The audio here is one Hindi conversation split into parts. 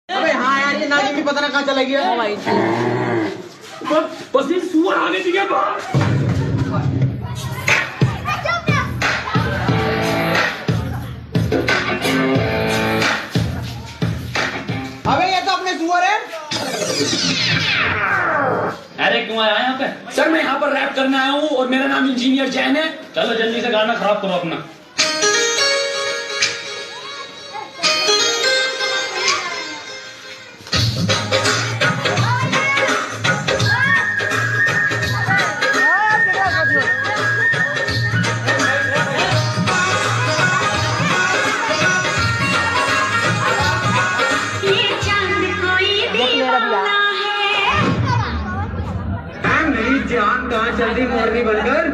अबे हाँ यार, ये नागिन भी पता ना कहाँ चला गया। बस ये सुअर आगे दिखे बाहर। अबे ये तो अपने सुअर है। अरे क्यों आया यहाँ पे? सर मैं यहाँ पर रैप करने आया हूँ और मेरा नाम इंजीनियर जैन है। चलो जल्दी से गाना खराब करो अपना। मेरी जान कहाँ चल रही मोरनी बनकर।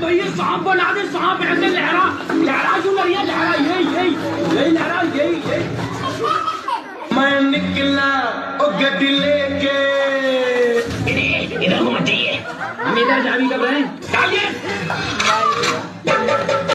तो ये सांप बना दे, सांप ऐसे लहरा लहरा क्यों लग रही है? लहरा यही लहरा यही। मैं निकला ओ गड्डी लेके। इधर होना चाहिए। हम इधर जावी कर रहे हैं। डालिए।